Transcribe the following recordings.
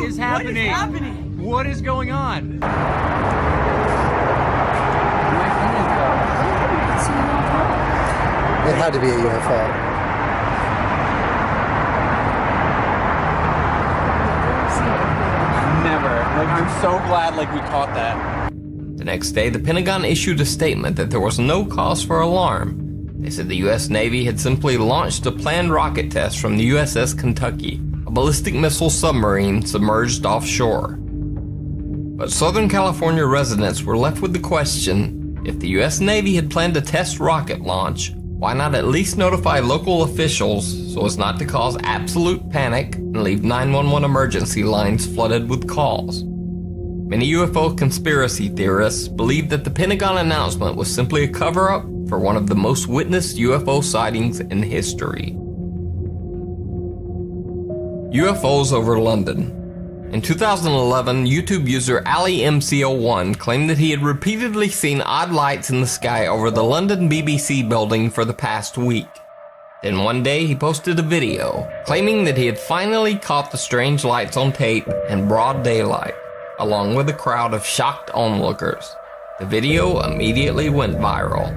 is happening? What is happening? What is going on? It had to be a UFO. Never. Like, I'm so glad, like, we caught that. The next day, the Pentagon issued a statement that there was no cause for alarm. They said the U.S. Navy had simply launched a planned rocket test from the USS Kentucky, a ballistic missile submarine submerged offshore. But Southern California residents were left with the question, if the U.S. Navy had planned a test rocket launch, why not at least notify local officials so as not to cause absolute panic and leave 911 emergency lines flooded with calls? Many UFO conspiracy theorists believe that the Pentagon announcement was simply a cover-up for one of the most witnessed UFO sightings in history. UFOs over London. In 2011, YouTube user AliMCO1 claimed that he had repeatedly seen odd lights in the sky over the London BBC building for the past week. Then one day he posted a video claiming that he had finally caught the strange lights on tape in broad daylight, along with a crowd of shocked onlookers. The video immediately went viral.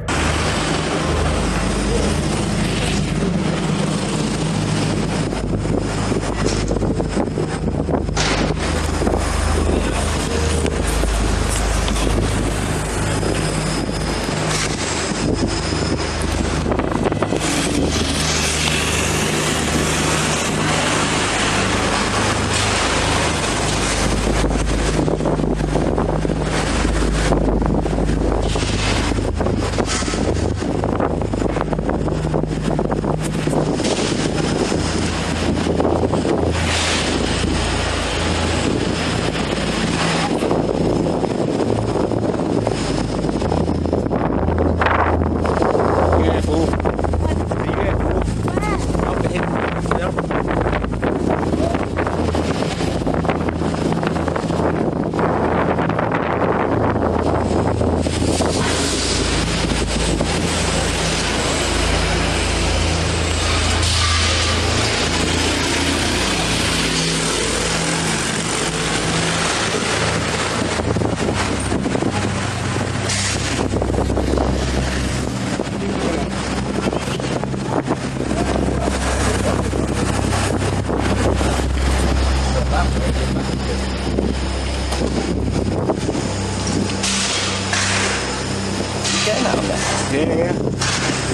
Yeah.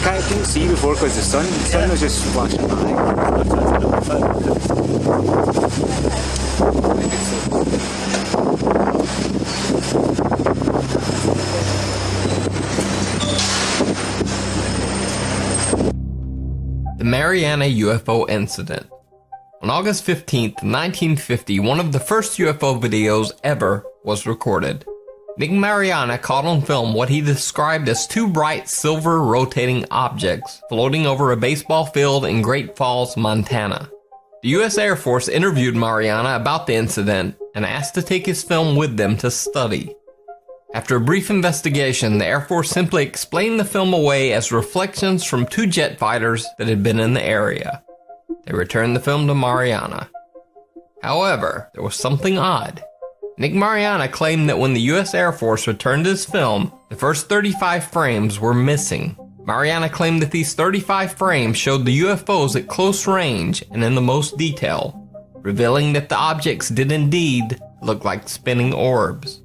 I couldn't see before because the sun was just flashing by. The Mariana UFO Incident. On August 15th, 1950, one of the first UFO videos ever was recorded. Nick Mariana caught on film what he described as two bright silver rotating objects floating over a baseball field in Great Falls, Montana. The U.S. Air Force interviewed Mariana about the incident and asked to take his film with them to study. After a brief investigation, the Air Force simply explained the film away as reflections from two jet fighters that had been in the area. They returned the film to Mariana. However, there was something odd. Nick Mariana claimed that when the U.S. Air Force returned his film, the first 35 frames were missing. Mariana claimed that these 35 frames showed the UFOs at close range and in the most detail, revealing that the objects did indeed look like spinning orbs.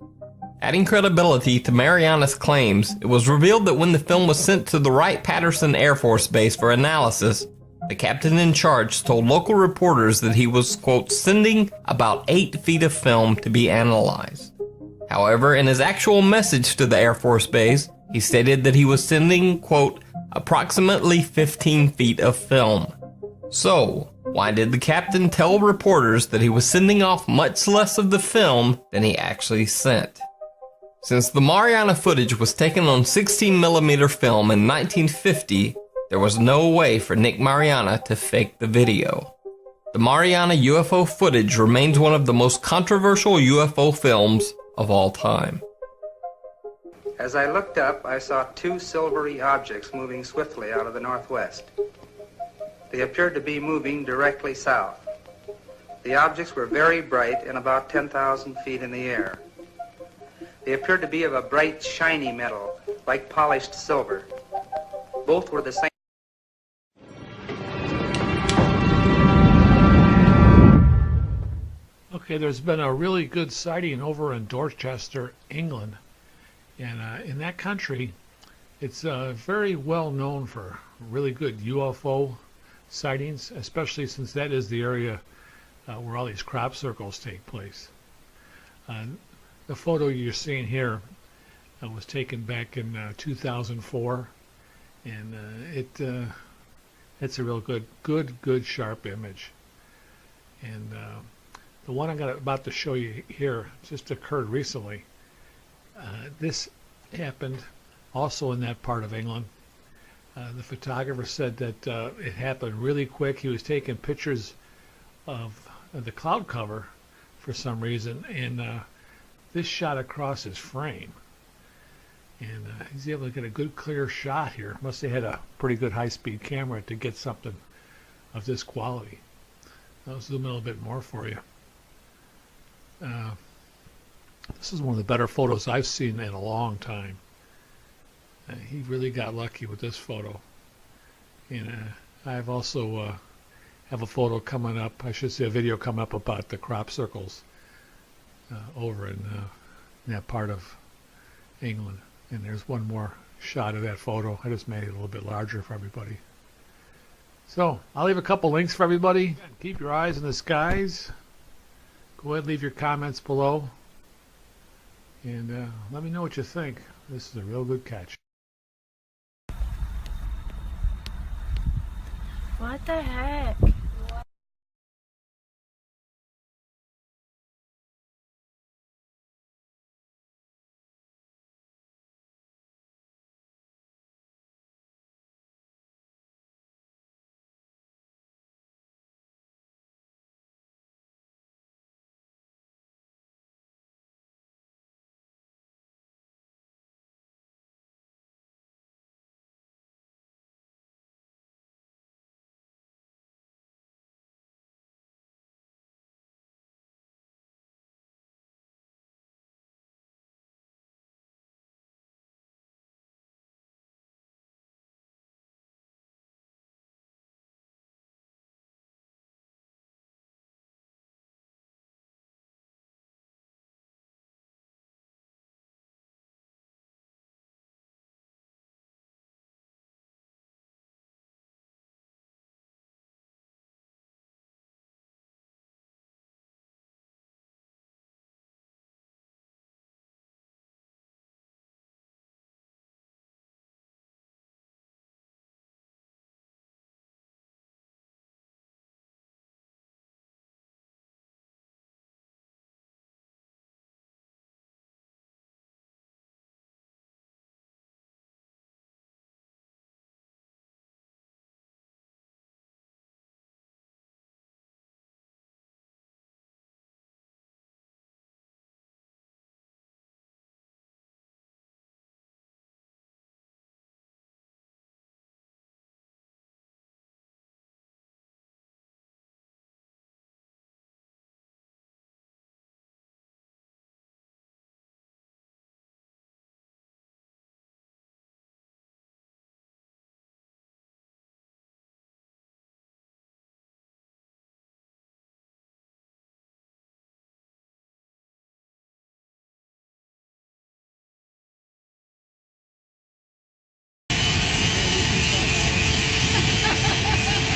Adding credibility to Mariana's claims, it was revealed that when the film was sent to the Wright-Patterson Air Force Base for analysis, the captain in charge told local reporters that he was, quote, sending about 8 feet of film to be analyzed. However, in his actual message to the Air Force Base, he stated that he was sending, quote, approximately 15 feet of film. So, why did the captain tell reporters that he was sending off much less of the film than he actually sent? Since the Mariana footage was taken on 16mm film in 1950, there was no way for Nick Mariana to fake the video. The Mariana UFO footage remains one of the most controversial UFO films of all time. As I looked up, I saw two silvery objects moving swiftly out of the northwest. They appeared to be moving directly south. The objects were very bright and about 10,000 feet in the air. They appeared to be of a bright, shiny metal, like polished silver. Both were the same. Okay, there's been a really good sighting over in Dorchester, England. And in that country, it's very well known for really good UFO sightings, especially since that is the area where all these crop circles take place. The photo you're seeing here was taken back in 2004, and it's a real good sharp image. And the one I'm about to show you here just occurred recently. This happened also in that part of England. The photographer said that it happened really quick. He was taking pictures of the cloud cover for some reason, and this shot across his frame. And he's able to get a good clear shot here. Must have had a pretty good high-speed camera to get something of this quality. I'll zoom in a little bit more for you. This is one of the better photos I've seen in a long time. He really got lucky with this photo. And I've also have a photo coming up, I should say a video coming up about the crop circles over in that part of England. And there's one more shot of that photo. I just made it a little bit larger for everybody. So I'll leave a couple links for everybody. Keep your eyes in the skies. Go ahead and leave your comments below. And let me know what you think. This is a real good catch. What the heck?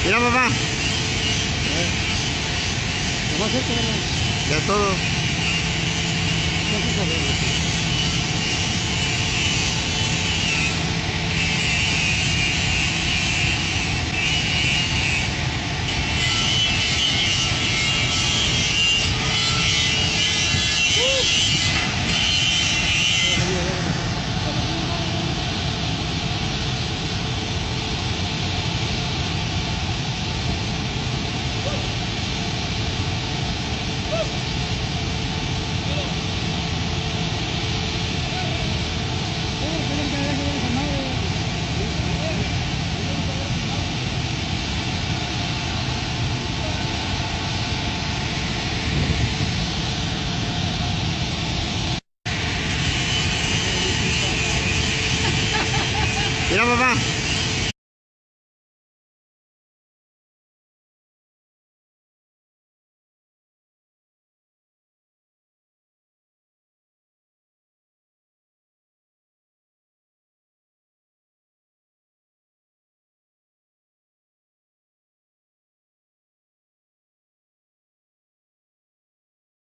Mira, papá. Ya todo.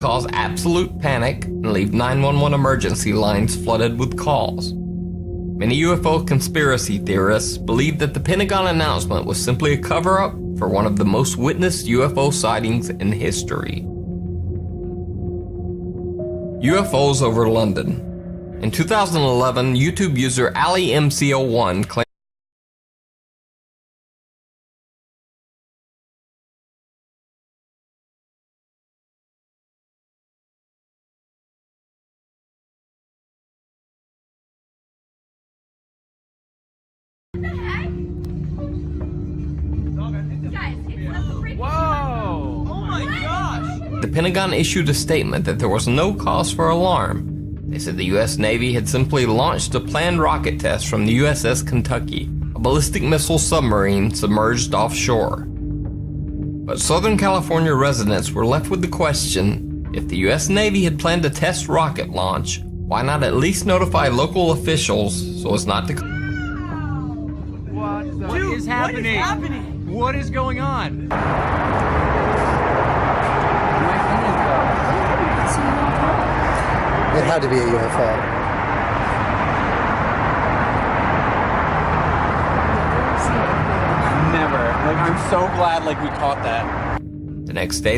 cause absolute panic and leave 911 emergency lines flooded with calls. Many UFO conspiracy theorists believe that the Pentagon announcement was simply a cover-up for one of the most witnessed UFO sightings in history. UFOs over London. In 2011, YouTube user AliMCO1 claimed the Pentagon issued a statement that there was no cause for alarm. They said the U.S. Navy had simply launched a planned rocket test from the USS Kentucky, a ballistic missile submarine submerged offshore. But Southern California residents were left with the question, if the U.S. Navy had planned a test rocket launch, why not at least notify local officials so as not to... What is happening? What is going on? It had to be a UFO. Never. Like, I'm so glad, like, we caught that. The next day,